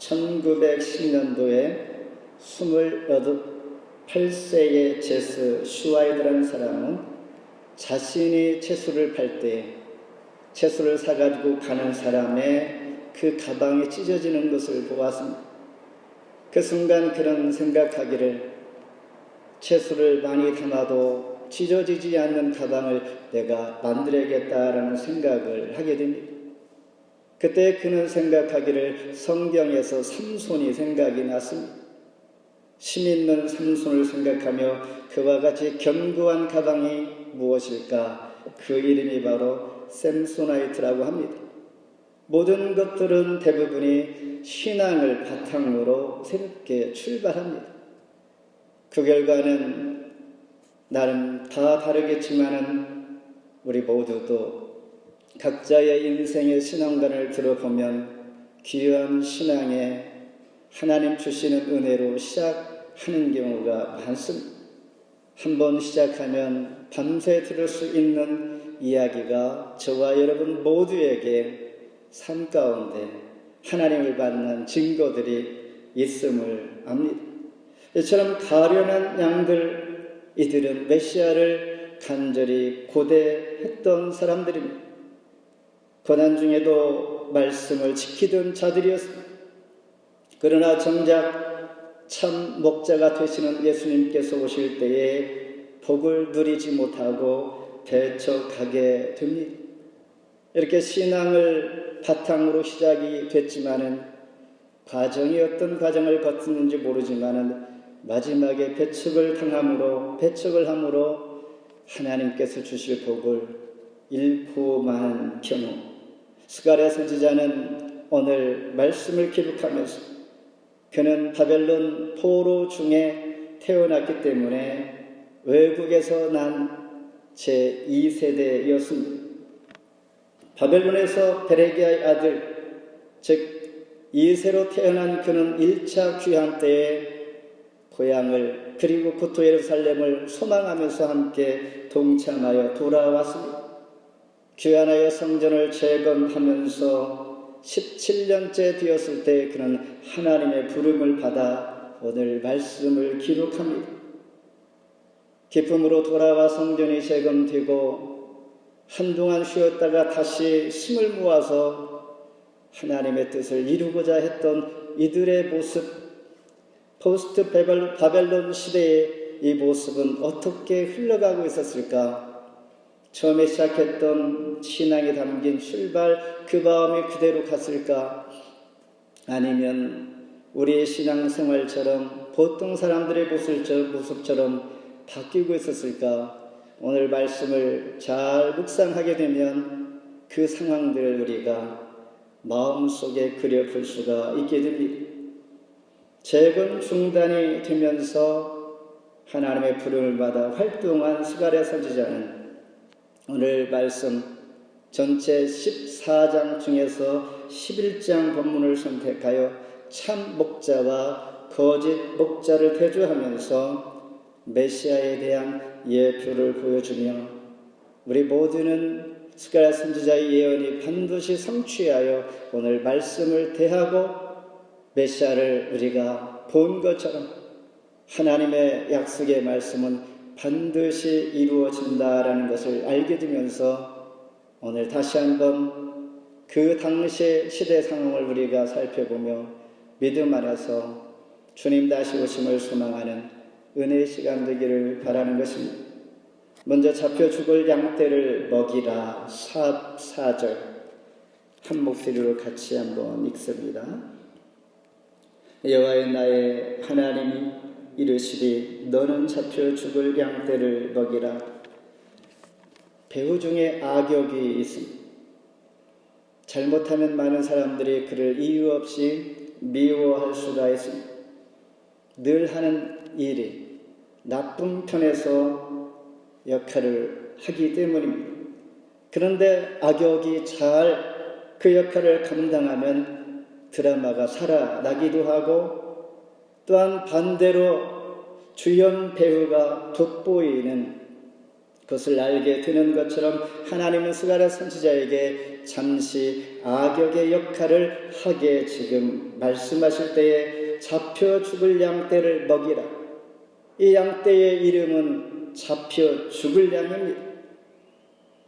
1910년도에 28세의 제스 슈와이드라는 사람은 자신이 채소를 팔 때 채소를 사가지고 가는 사람의 그 가방이 찢어지는 것을 보았습니다. 그 순간 그런 생각하기를, 채소를 많이 담아도 찢어지지 않는 가방을 내가 만들어야겠다라는 생각을 하게 됩니다. 그때 그는 생각하기를 성경에서 삼손이 생각이 났습니다. 힘있는 삼손을 생각하며 그와 같이 견고한 가방이 무엇일까? 그 이름이 바로 샘소나이트라고 합니다. 모든 것들은 대부분이 신앙을 바탕으로 새롭게 출발합니다. 그 결과는 나름 다 다르겠지만은 우리 모두도 각자의 인생의 신앙관을 들어보면 귀한 신앙에 하나님 주시는 은혜로 시작하는 경우가 많습니다. 한번 시작하면 밤새 들을 수 있는 이야기가 저와 여러분 모두에게 삶 가운데 하나님을 만난 증거들이 있음을 압니다. 이처럼 가련한 양들, 이들은 메시아를 간절히 고대했던 사람들입니다. 고난 중에도 말씀을 지키던 자들이었습니다. 그러나 정작 참 목자가 되시는 예수님께서 오실 때에 복을 누리지 못하고 배척하게 됩니다. 이렇게 신앙을 바탕으로 시작이 됐지만은 과정이 어떤 과정을 거쳤는지 모르지만은 마지막에 배척을 함으로 하나님께서 주실 복을 잃고 마는 경우, 스가랴 선지자는 오늘 말씀을 기록하면서 그는 바벨론 포로 중에 태어났기 때문에 외국에서 난 제2세대였습니다. 바벨론에서 베레기야의 아들, 즉 이세로 태어난 그는 1차 귀환 때에 고향을 그리고 구토 예루살렘을 소망하면서 함께 동참하여 돌아왔습니다. 귀환하여 성전을 재건하면서 17년째 되었을 때 그는 하나님의 부름을 받아 오늘 말씀을 기록합니다. 기쁨으로 돌아와 성전이 재건되고 한동안 쉬었다가 다시 힘을 모아서 하나님의 뜻을 이루고자 했던 이들의 모습, 포스트 바벨론 시대의 이 모습은 어떻게 흘러가고 있었을까? 처음에 시작했던 신앙이 담긴 출발, 그 마음이 그대로 갔을까? 아니면 우리의 신앙생활처럼 보통 사람들의 모습처럼 바뀌고 있었을까? 오늘 말씀을 잘 묵상하게 되면 그 상황들을 우리가 마음속에 그려볼 수가 있게 됩니다. 재건 중단이 되면서 하나님의 부름을 받아 활동한 스가랴 선지자는 오늘 말씀 전체 14장 중에서 11장 본문을 선택하여 참 목자와 거짓 목자를 대조하면서 메시아에 대한 예표를 보여주며 우리 모두는 스가랴 선지자의 예언이 반드시 성취하여 오늘 말씀을 대하고 메시아를 우리가 본 것처럼 하나님의 약속의 말씀은 반드시 이루어진다라는 것을 알게 되면서 오늘 다시 한번 그 당시의 시대 상황을 우리가 살펴보며 믿음 안에서 주님 다시 오심을 소망하는 은혜의 시간 되기를 바라는 것입니다. 먼저 잡혀 죽을 양떼를 먹이라 4절 한 목소리로 같이 한번 읽습니다. 여호와의 나의 하나님이 이르시되 너는 잡혀 죽을 양떼를 먹이라. 배후 중에 악역이 있습니다. 잘못하면 많은 사람들이 그를 이유 없이 미워할 수가 있습니다. 늘 하는 일이 나쁜 편에서 역할을 하기 때문입니다. 그런데 악역이 잘 그 역할을 감당하면 드라마가 살아나기도 하고 또한 반대로 주연 배우가 돋보이는 그것을 알게 되는 것처럼 하나님은 스가랴 선지자에게 잠시 악역의 역할을 하게 지금 말씀하실 때에 잡혀 죽을 양떼를 먹이라. 이 양떼의 이름은 잡혀 죽을 양입니다.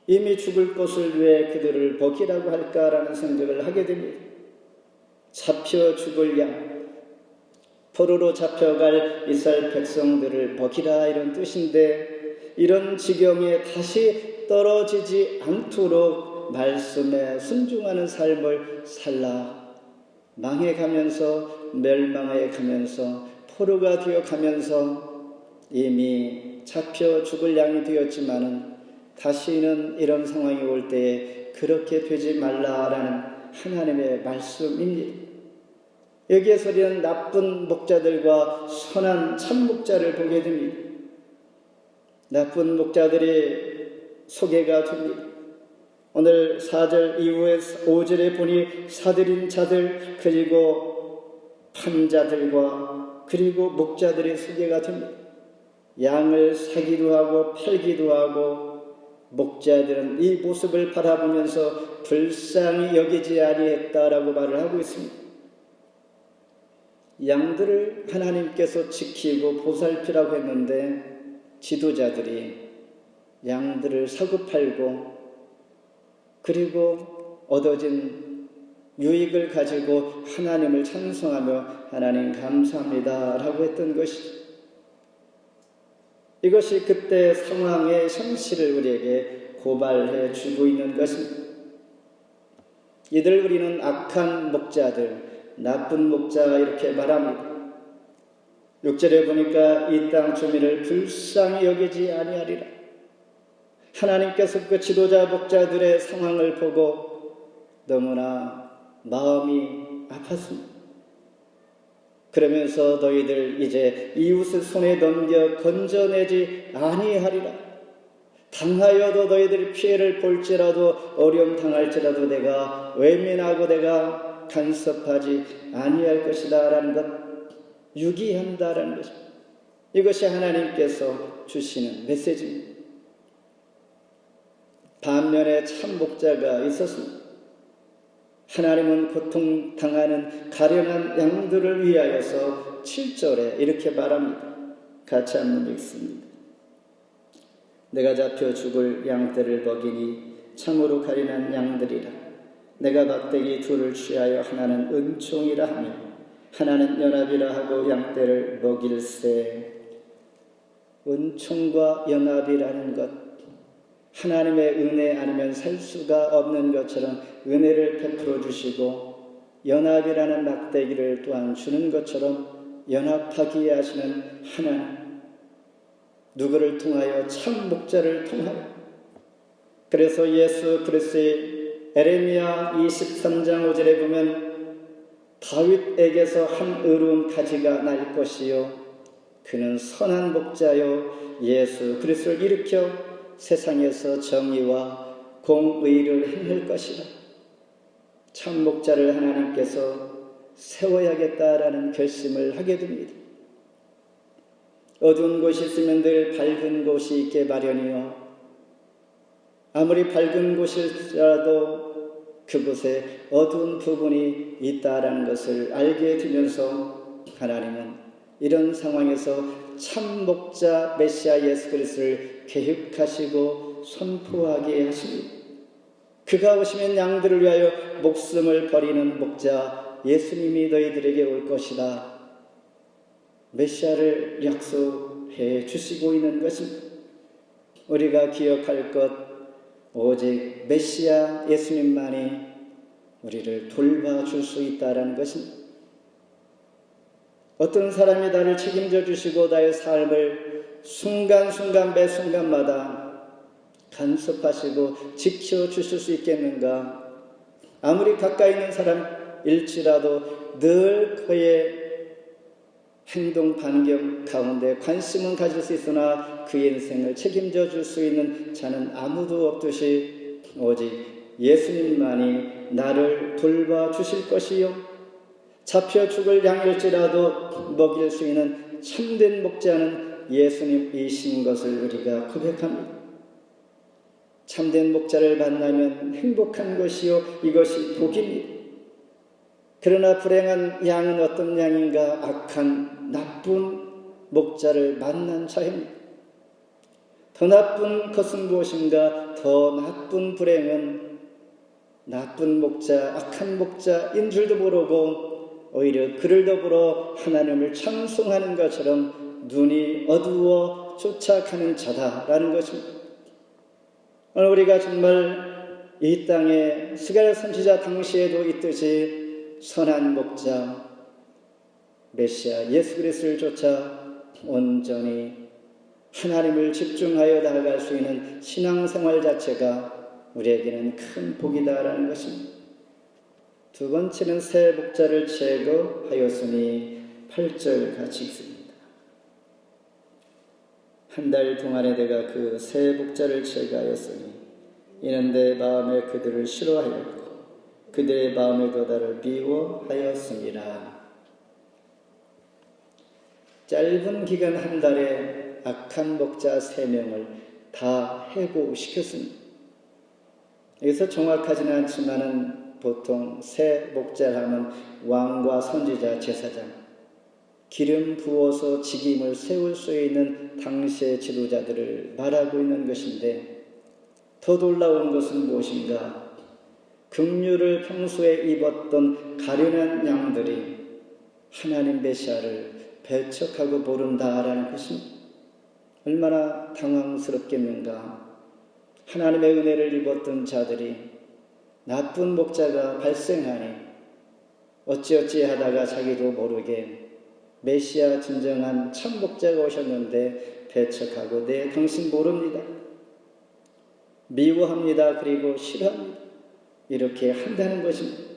이미 죽을 것을 왜 그들을 먹이라고 할까라는 생각을 하게 됩니다. 잡혀 죽을 양, 포로로 잡혀갈 이스라엘 백성들을 먹이라 이런 뜻인데, 이런 지경에 다시 떨어지지 않도록 말씀에 순종하는 삶을 살라. 망해가면서 멸망해가면서 포로가 되어가면서 이미 잡혀 죽을 양이 되었지만은 다시는 이런 상황이 올 때에 그렇게 되지 말라라는 하나님의 말씀입니다. 여기에서 우리는 나쁜 목자들과 선한 참 목자를 보게 됩니다. 나쁜 목자들이 소개가 됩니다. 오늘 4절 이후에 5절에 보니 사들인 자들, 그리고 판자들과 그리고 목자들의 소개가 됩니다. 양을 사기도 하고 팔기도 하고, 목자들은 이 모습을 바라보면서 불쌍히 여기지 아니했다라고 말을 하고 있습니다. 양들을 하나님께서 지키고 보살피라고 했는데, 지도자들이 양들을 사고 팔고 그리고 얻어진 유익을 가지고 하나님을 찬송하며 하나님 감사합니다 라고 했던 것이죠. 이것이 그때 상황의 현실을 우리에게 고발해 주고 있는 것입니다. 이들 우리는 악한 목자들, 나쁜 목자 이렇게 말합니다. 6절에 보니까 이 땅 주민을 불쌍히 여기지 아니하리라. 하나님께서 그 지도자 목자들의 상황을 보고 너무나 마음이 아팠습니다. 그러면서 너희들 이제 이웃을 손에 넘겨 건져내지 아니하리라. 당하여도 너희들이 피해를 볼지라도 어려움 당할지라도 내가 외면하고 내가 간섭하지 아니할 것이다 라는 것, 유기한다라는 것입니다. 이것이 하나님께서 주시는 메시지입니다. 반면에 참 목자가 있었습니다. 하나님은 고통당하는 가련한 양들을 위하여서 7절에 이렇게 말합니다. 같이 한번 읽습니다. 내가 잡혀 죽을 양떼를 먹이니 참으로 가련한 양들이라. 내가 막대기 둘을 취하여 하나는 은총이라 하며 하나는 연합이라 하고 양떼를 먹일세. 은총과 연합이라는 것, 하나님의 은혜 아니면 살 수가 없는 것처럼 은혜를 베풀어 주시고, 연합이라는 막대기를 또한 주는 것처럼 연합하게 하시는 하나님, 누구를 통하여? 참 목자를 통하여. 그래서 예수 그리스도의 에레미야 23장 5절에 보면 다윗에게서 한 의로운 가지가 날 것이요 그는 선한 목자요 예수 그리스도를 일으켜 세상에서 정의와 공의를 행할 것이라. 참 목자를 하나님께서 세워야겠다라는 결심을 하게 됩니다. 어두운 곳이 있으면 늘 밝은 곳이 있게 마련이요, 아무리 밝은 곳일지라도 그곳에 어두운 부분이 있다라는 것을 알게 되면서 하나님은 이런 상황에서 참 목자 메시아 예수 그리스도를 계획하시고 선포하게 하십니다. 그가 오시면 양들을 위하여 목숨을 버리는 목자 예수님이 너희들에게 올 것이다. 메시아를 약속해 주시고 있는 것입니다. 우리가 기억할 것, 오직 메시아 예수님만이 우리를 돌봐줄 수 있다는 것입니다. 어떤 사람이 나를 책임져 주시고 나의 삶을 순간순간 매 순간마다 간섭하시고 지켜주실 수 있겠는가? 아무리 가까이 있는 사람일지라도 늘 그의 행동 반경 가운데 관심은 가질 수 있으나 그의 인생을 책임져 줄 수 있는 자는 아무도 없듯이 오직 예수님만이 나를 돌봐주실 것이요, 잡혀 죽을 양일지라도 먹일 수 있는 참된 목자는 예수님이신 것을 우리가 고백합니다. 참된 목자를 만나면 행복한 것이요 이것이 복입니다. 그러나 불행한 양은 어떤 양인가? 악한 나쁜 목자를 만난 자입니다. 더 나쁜 것은 무엇인가? 더 나쁜 불행은 나쁜 목자, 악한 목자인 줄도 모르고 오히려 그를 더불어 하나님을 찬송하는 것처럼 눈이 어두워 쫓아가는 자다라는 것입니다. 오늘 우리가 정말 이 땅에 스가랴 선지자 당시에도 있듯이 선한 목자 메시아 예수 그리스도를 쫓아 온전히 하나님을 집중하여 나아갈 수 있는 신앙생활 자체가 우리에게는 큰 복이다라는 것입니다. 두 번째는 새 목자를 제거하였으니 8절 같이 읽습니다. 한 달 동안에 내가 그 새 목자를 제거하였으니 이는 내 마음에 그들을 싫어하였고 그들의 마음에도 나를 미워하였습니다. 짧은 기간 한 달에 악한 목자 3명을 다 해고시켰습니다. 여기서 정확하지는 않지만은 보통 새 목자를 하면 왕과 선지자, 제사장, 기름 부어서 직임을 세울 수 있는 당시의 지도자들을 말하고 있는 것인데 더 놀라운 것은 무엇인가? 긍휼을 평소에 입었던 가련한 양들이 하나님 메시아를 배척하고 모른다라는 것입니다. 얼마나 당황스럽겠는가? 하나님의 은혜를 입었던 자들이 나쁜 목자가 발생하니 어찌어찌 하다가 자기도 모르게 메시아 진정한 참 목자가 오셨는데 배척하고 네 당신 모릅니다. 미워합니다. 그리고 싫어합니다. 이렇게 한다는 것입니다.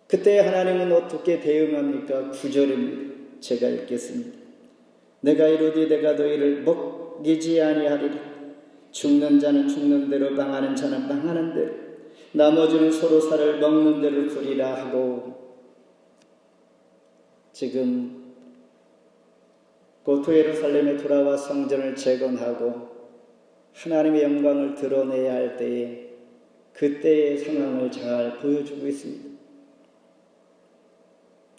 그때 하나님은 어떻게 대응합니까? 9절입니다. 제가 읽겠습니다. 내가 이르되 내가 너희를 먹이지 아니하리라. 죽는 자는 죽는 대로 망하는 자는 망하는 대로 나머지는 서로 살을 먹는 대로 두리라 하고 지금 고토 예루살렘에 돌아와 성전을 재건하고 하나님의 영광을 드러내야 할 때에 그때의 상황을 잘 보여주고 있습니다.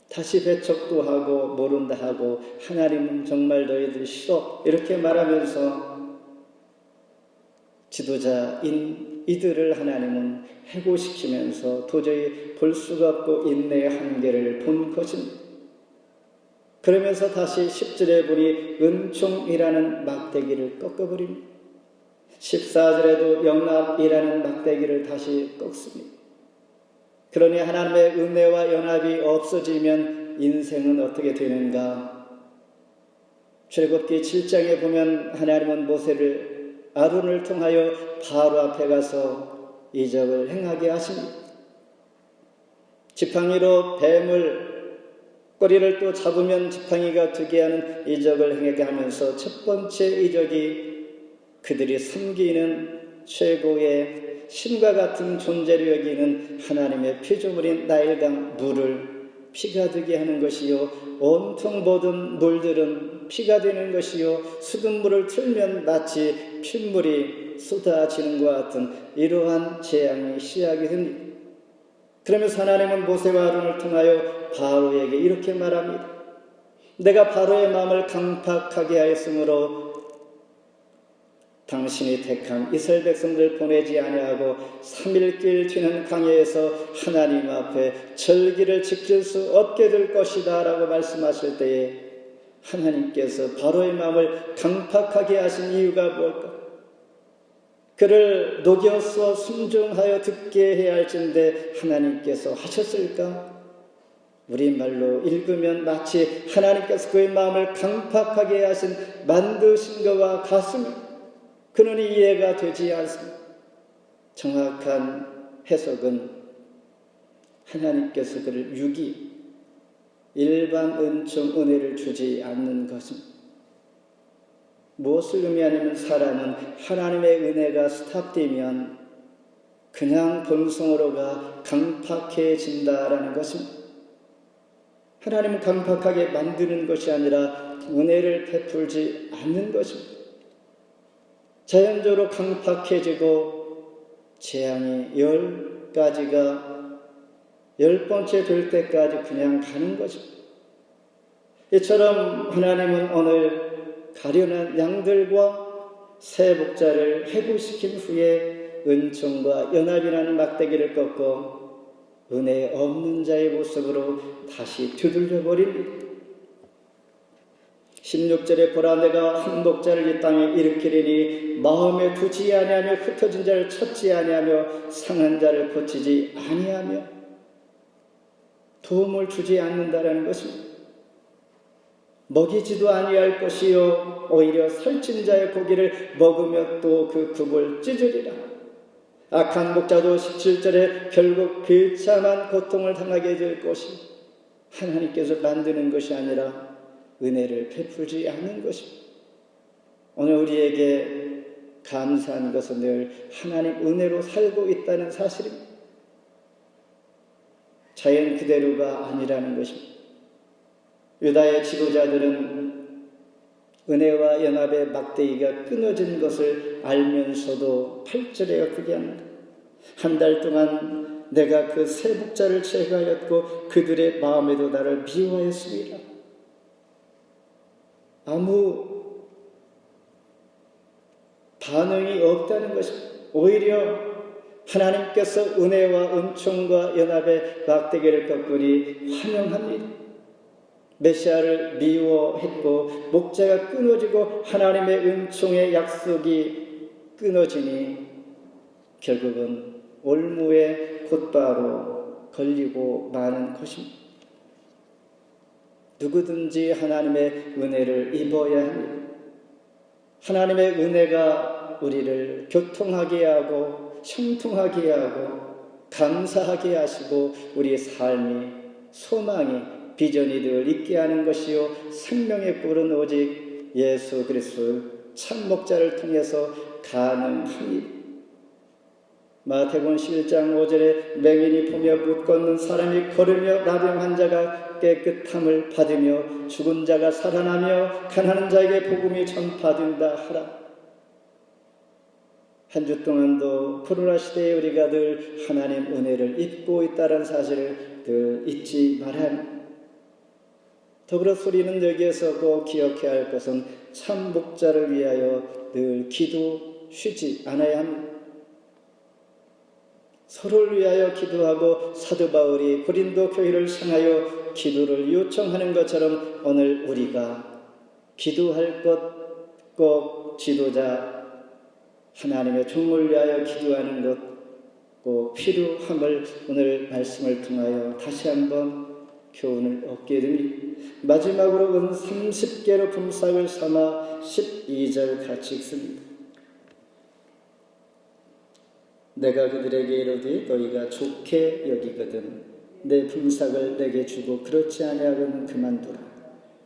다시 배척도 하고 모른다 하고 하나님은 정말 너희들 싫어 이렇게 말하면서 지도자인 이들을 하나님은 해고시키면서 도저히 볼 수가 없고 인내의 한계를 본 것입니다. 그러면서 다시 10절에 보니 은총이라는 막대기를 꺾어버립니다. 14절에도 연합이라는 막대기를 다시 꺾습니다. 그러니 하나님의 은혜와 연합이 없어지면 인생은 어떻게 되는가? 출애굽기 7장에 보면 하나님은 모세를 아론을 통하여 바로 앞에 가서 이적을 행하게 하십니다. 지팡이로 뱀을 꼬리를 또 잡으면 지팡이가 되게 하는 이적을 행하게 하면서 첫 번째 이적이 그들이 섬기는 최고의 신과 같은 존재로 여기는 하나님의 피조물인 나일강 물을 피가 되게 하는 것이요 온통 모든 물들은 피가 되는 것이요 수돗물을 틀면 마치 핏물이 쏟아지는 것 같은 이러한 재앙이 시작이 됩니다. 그러면서 하나님은 모세와 아론을 통하여 바로에게 이렇게 말합니다. 내가 바로의 마음을 강팍하게 하였으므로 당신이 택한 이스라엘 백성들을 보내지 아니하고 3일길 튀는 강야에서 하나님 앞에 절기를 지킬 수 없게 될 것이다 라고 말씀하실 때에 하나님께서 바로의 마음을 강팍하게 하신 이유가 뭘까? 그를 녹여서 순종하여 듣게 해야 할진데 하나님께서 하셨을까? 우리말로 읽으면 마치 하나님께서 그의 마음을 강팍하게 하신 만드신 것과 같습니다. 그러니 이해가 되지 않습니다. 정확한 해석은 하나님께서 그를 유기, 일반 은총 은혜를 주지 않는 것입니다. 무엇을 의미하냐면 사람은 하나님의 은혜가 스탑되면 그냥 본성으로가 강팍해진다라는 것입니다. 하나님은 강팍하게 만드는 것이 아니라 은혜를 베풀지 않는 것입니다. 자연적으로 강팍해지고 재앙이 10번째 될 때까지 그냥 가는 거죠. 이처럼 하나님은 오늘 가련한 양들과 새 목자를 해고시킨 후에 은총과 연합이라는 막대기를 꺾고 은혜 없는 자의 모습으로 다시 두들려버립니다. 16절에 보라 내가 한 목자를 이 땅에 일으키리니 마음에 두지 아니하며 흩어진 자를 찾지 아니하며 상한 자를 고치지 아니하며 도움을 주지 않는다라는 것입니다. 먹이지도 아니할 것이요 오히려 살찐 자의 고기를 먹으며 또 그 굽을 찢으리라. 악한 목자도 17절에 결국 비참한 고통을 당하게 될 것이 하나님께서 만드는 것이 아니라 은혜를 베풀지 않는 것입니다. 오늘 우리에게 감사한 것은 늘 하나님 은혜로 살고 있다는 사실입니다. 자연 그대로가 아니라는 것입니다. 유다의 지도자들은 은혜와 연합의 막대기가 끊어진 것을 알면서도 8절에 어떻게 합니다. 한 달 동안 내가 그 세 목자를 제거하였고 그들의 마음에도 나를 미워하였습니다. 아무 반응이 없다는 것입니다. 오히려 하나님께서 은혜와 은총과 연합의 막대기를 꺾으니 환영합니다. 메시아를 미워했고 목자가 끊어지고 하나님의 은총의 약속이 끊어지니 결국은 올무에 곧바로 걸리고 마는 것입니다. 누구든지 하나님의 은혜를 입어야 합니다. 하나님의 은혜가 우리를 교통하게 하고 형통하게 하고 감사하게 하시고 우리의 삶이 소망이 비전이 늘 있게 하는 것이요 생명의 꿀은 오직 예수 그리스도 참 목자를 통해서 가능합니다. 마태복음 11장 5절에 맹인이 보며 못 걷는 사람이 걸으며 나병한 자가 깨끗함을 받으며 죽은 자가 살아나며 가난한 자에게 복음이 전파된다 하라. 한 주 동안도 코로나 시대에 우리가 늘 하나님 은혜를 입고 있다는 사실을 늘 잊지 말아야 합니다. 더불어서 우리는 여기에서 꼭 기억해야 할 것은 참 목자를 위하여 늘 기도 쉬지 않아야 합니다. 서로를 위하여 기도하고 사도 바울이 고린도 교회를 향하여 기도를 요청하는 것처럼 오늘 우리가 기도할 것 꼭 지도자 하나님의 종을 위하여 기도하는 것 꼭 필요함을 오늘 말씀을 통하여 다시 한번 교훈을 얻게 됩니다. 마지막으로 은 30개로 품삯을 삼아 12절 같이 읽습니다. 내가 그들에게 이르되 너희가 좋게 여기거든 내 품삯을 내게 주고 그렇지 아니하고는 그만두라.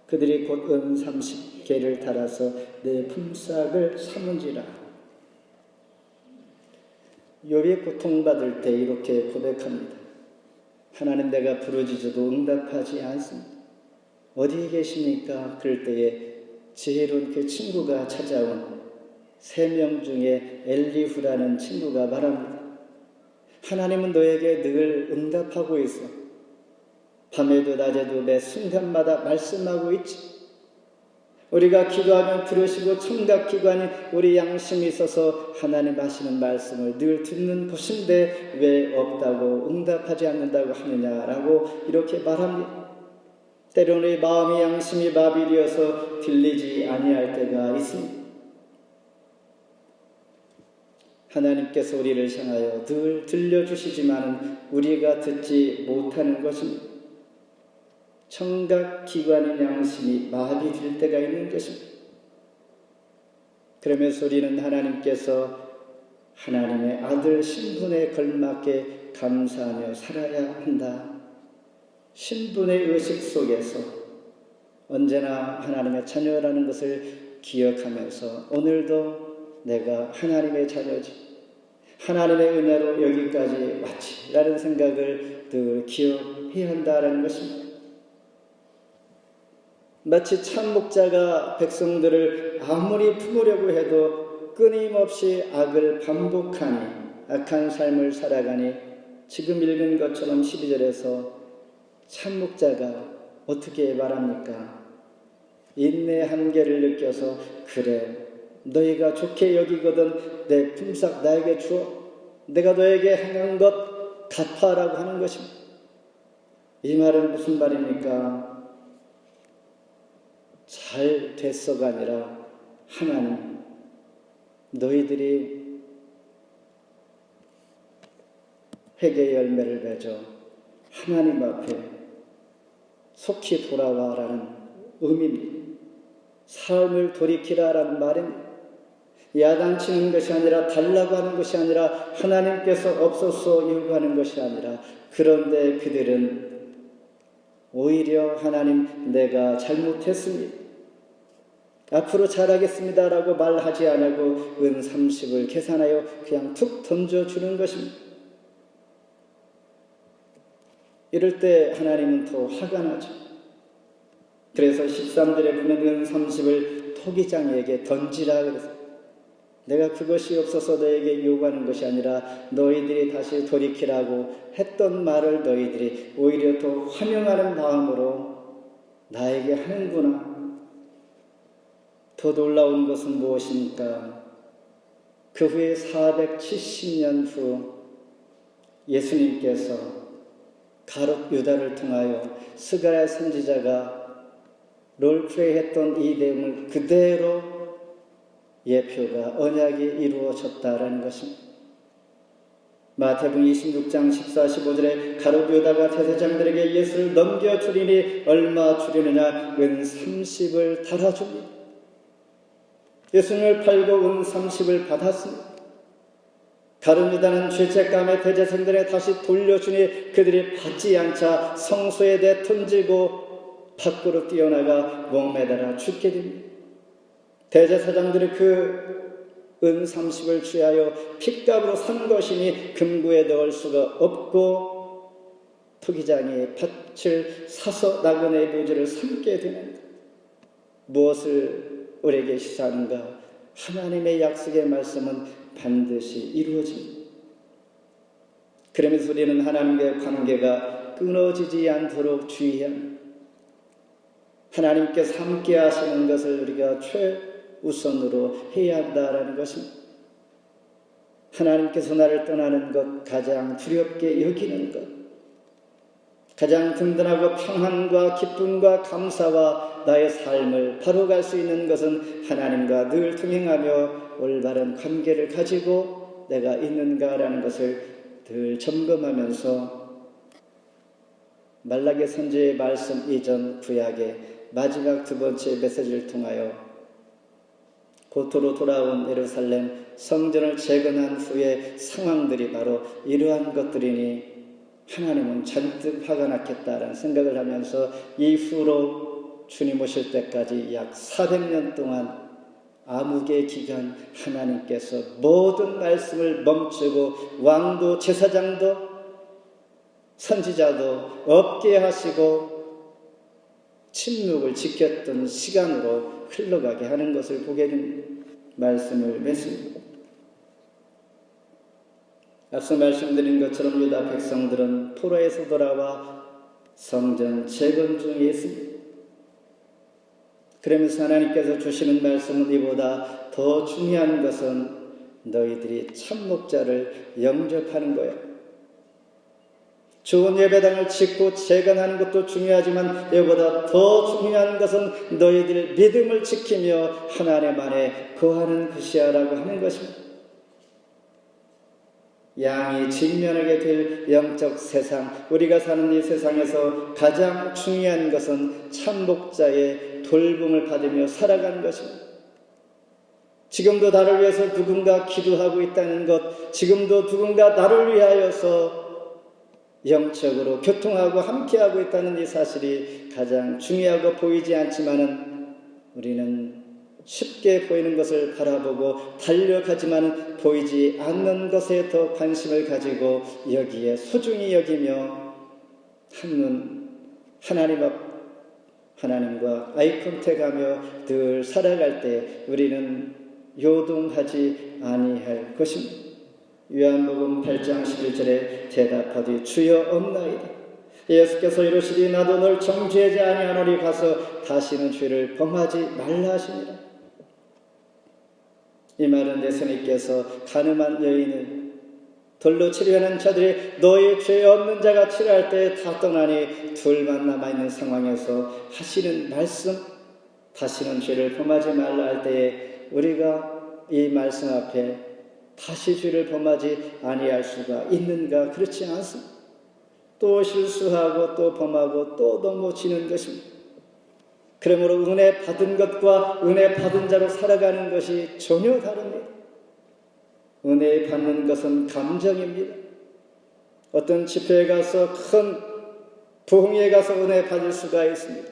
그들이 곧 은 30개를 달아서 내 품삯을 삼은지라. 욥이 고통받을 때 이렇게 고백합니다. 하나님 내가 부르짖어도 응답하지 않습니다. 어디에 계십니까? 그럴 때에 지혜로운 그 친구가 찾아온 3명 중에 엘리후라는 친구가 말합니다. 하나님은 너에게 늘 응답하고 있어. 밤에도 낮에도 매 순간마다 말씀하고 있지. 우리가 기도하면 들으시고 청각기관이 우리 양심이 있어서 하나님 하시는 말씀을 늘 듣는 것인데 왜 없다고 응답하지 않는다고 하느냐라고 이렇게 말합니다. 때로는 마음이 양심이 마비되어서 들리지 아니할 때가 있습니다. 하나님께서 우리를 향하여 늘 들려주시지만 우리가 듣지 못하는 것입니다. 청각기관인 양심이 마비될 때가 있는 것입니다. 그러면서 우리는 하나님께서 하나님의 아들 신분에 걸맞게 감사하며 살아야 한다. 신분의 의식 속에서 언제나 하나님의 자녀라는 것을 기억하면서 오늘도 내가 하나님의 자녀지, 하나님의 은혜로 여기까지 왔지 라는 생각을 늘 기억해야 한다는 것입니다. 마치 참 목자가 백성들을 아무리 품으려고 해도 끊임없이 악을 반복하니 악한 삶을 살아가니 지금 읽은 것처럼 12절에서 참목자가 어떻게 말합니까? 인내 한계를 느껴서 그래 너희가 좋게 여기거든 내 품삯 나에게 주어 내가 너에게 행한 것 갚아라고 하는 것입니다. 이 말은 무슨 말입니까? 잘 됐어가 아니라 하나님 너희들이 회개의 열매를 맺어 하나님 앞에 속히 돌아와라는 의미입니다. 삶을 돌이키라라는 말입니다. 야단치는 것이 아니라 달라고 하는 것이 아니라 하나님께서 없어서 요구하는 것이 아니라 그런데 그들은 오히려 하나님 내가 잘못했습니다. 앞으로 잘하겠습니다라고 말하지 않고 은 30을 계산하여 그냥 툭 던져주는 것입니다. 이럴 때 하나님은 더 화가 나죠. 그래서 13절에 보면 은 30을 토기장에게 던지라 그랬어요. 내가 그것이 없어서 너에게 요구하는 것이 아니라 너희들이 다시 돌이키라고 했던 말을 너희들이 오히려 더 환영하는 마음으로 나에게 하는구나. 더 놀라운 것은 무엇입니까? 그 후에 470년 후 예수님께서 가룟 유다를 통하여 스가랴 선지자가 롤플레이했던 이 내용을 그대로 예표가 언약이 이루어졌다라는 것입니다. 마태복음 26장 14, 15절에 가룟 유다가 제사장들에게 예수를 넘겨주리니 얼마 주리느냐 은 30을 달아줍니다. 예수님을 팔고 은 30을 받았습니다. 가룟 유다는 죄책감에 대제사장들에 다시 돌려주니 그들이 받지 않자 성소에 내던지고 밖으로 뛰어나가 목매달아 죽게 됩니다. 대제사장들이 그 은 30을 취하여 핏값으로 산 것이니 금고에 넣을 수가 없고 토기장이 밭을 사서 나그네의 묘지를 삼게 되는 무엇을 우리에게 시사하는가? 하나님의 약속의 말씀은 반드시 이루어집니다. 그러면서 우리는 하나님과의 관계가 끊어지지 않도록 주의합니다. 하나님께서 함께 하시는 것을 우리가 최우선으로 해야 한다라는 것입니다. 하나님께서 나를 떠나는 것, 가장 두렵게 여기는 것, 가장 든든하고 평안과 기쁨과 감사와 나의 삶을 바로갈 수 있는 것은 하나님과 늘 동행하며 올바른 관계를 가지고 내가 있는가라는 것을 늘 점검하면서 말라기 선지의 말씀 이전 구약의 마지막 두 번째 메시지를 통하여 고토로 돌아온 예루살렘 성전을 재건한 후의 상황들이 바로 이러한 것들이니 하나님은 잔뜩 화가 났겠다라는 생각을 하면서 이후로 주님 오실 때까지 약 400년 동안 암흑의 기간 하나님께서 모든 말씀을 멈추고 왕도 제사장도 선지자도 없게 하시고 침묵을 지켰던 시간으로 흘러가게 하는 것을 보게 됩니다. 말씀을 맺습니다. 앞서 말씀드린 것처럼 유다 백성들은 포로에서 돌아와 성전 재건 중에 있습니다. 그러면서 하나님께서 주시는 말씀은 이보다 더 중요한 것은 너희들이 참목자를 영접하는 거야. 좋은 예배당을 짓고 재건하는 것도 중요하지만 이보다 더 중요한 것은 너희들 믿음을 지키며 하나님 안에 거하는 것이야라고 하는 것입니다. 양이 직면하게 될 영적 세상, 우리가 사는 이 세상에서 가장 중요한 것은 참목자의 돌봄을 받으며 살아가는 것입니다. 지금도 나를 위해서 누군가 기도하고 있다는 것, 지금도 누군가 나를 위하여서 영적으로 교통하고 함께하고 있다는 이 사실이 가장 중요하고 보이지 않지만은 우리는 쉽게 보이는 것을 바라보고 달려가지만 보이지 않는 것에 더 관심을 가지고 여기에 소중히 여기며 한눈 하나님 앞 하나님과 아이 컨택하며 늘 살아갈 때 우리는 요동하지 아니할 것입니다. 요한복음 8장 11절에 대답하되 주여 없나이다. 예수께서 이르시되 나도 널 정죄하지 아니하노니 가서 다시는 죄를 범하지 말라 하시니라. 이 말은 예수님께서 가늠한 여인을 돌로 치려하는 자들이 너희 죄 없는 자가 치려할 때 다 떠나니 둘만 남아있는 상황에서 하시는 말씀, 다시는 죄를 범하지 말라 할 때에 우리가 이 말씀 앞에 다시 죄를 범하지 아니할 수가 있는가? 그렇지 않습니다. 또 실수하고 또 범하고 또 넘어지는 것입니다. 그러므로 은혜 받은 것과 은혜 받은 자로 살아가는 것이 전혀 다릅니다. 은혜 받는 것은 감정입니다. 어떤 집회에 가서 큰 부흥회에 가서 은혜 받을 수가 있습니다.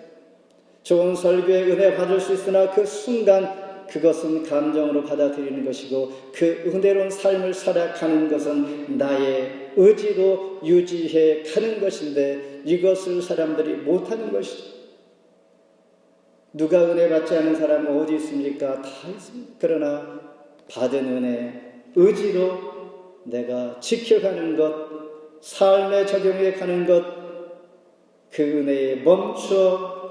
좋은 설교에 은혜 받을 수 있으나 그 순간 그것은 감정으로 받아들이는 것이고 그 은혜로운 삶을 살아가는 것은 나의 의지로 유지해 가는 것인데 이것을 사람들이 못하는 것이죠. 누가 은혜 받지 않은 사람은 어디 있습니까? 다 있습니다. 그러나 받은 은혜, 의지로 내가 지켜가는 것, 삶에 적용해 가는 것, 그 은혜에 멈춰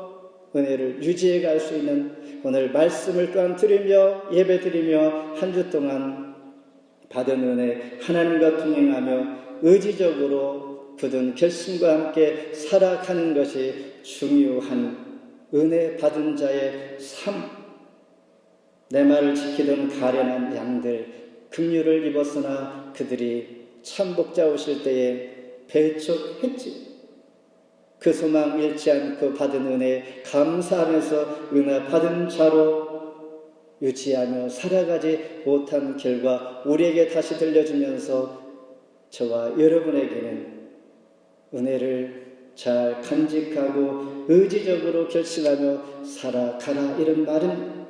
은혜를 유지해 갈 수 있는 오늘 말씀을 또한 드리며 예배 드리며 한 주 동안 받은 은혜 하나님과 동행하며 의지적으로 굳은 결심과 함께 살아가는 것이 중요한 은혜 받은 자의 삶. 내 말을 지키던 가련한 양들 긍휼을 입었으나 그들이 참복자 오실 때에 배척했지. 그 소망 잃지 않고 받은 은혜 감사하면서 은혜 받은 자로 유지하며 살아가지 못한 결과 우리에게 다시 들려주면서 저와 여러분에게는 은혜를 잘 간직하고 의지적으로 결심하며 살아가라 이런 말은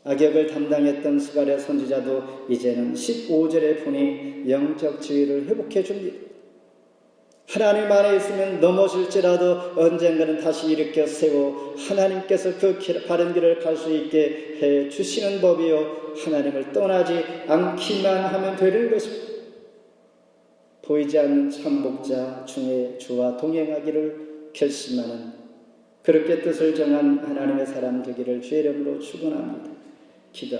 악역을 담당했던 스가랴 선지자도 이제는 15절에 보니 영적 지위를 회복해 줍니다. 하나님 안에 있으면 넘어질지라도 언젠가는 다시 일으켜 세워 하나님께서 그 바른 길을 갈 수 있게 해 주시는 법이요 하나님을 떠나지 않기만 하면 되는 것입니다. 보이지 않는 참복자 중에 주와 동행하기를 결심하는 그렇게 뜻을 정한 하나님의 사람 되기를 주의 이름으로 축원합니다. 기도.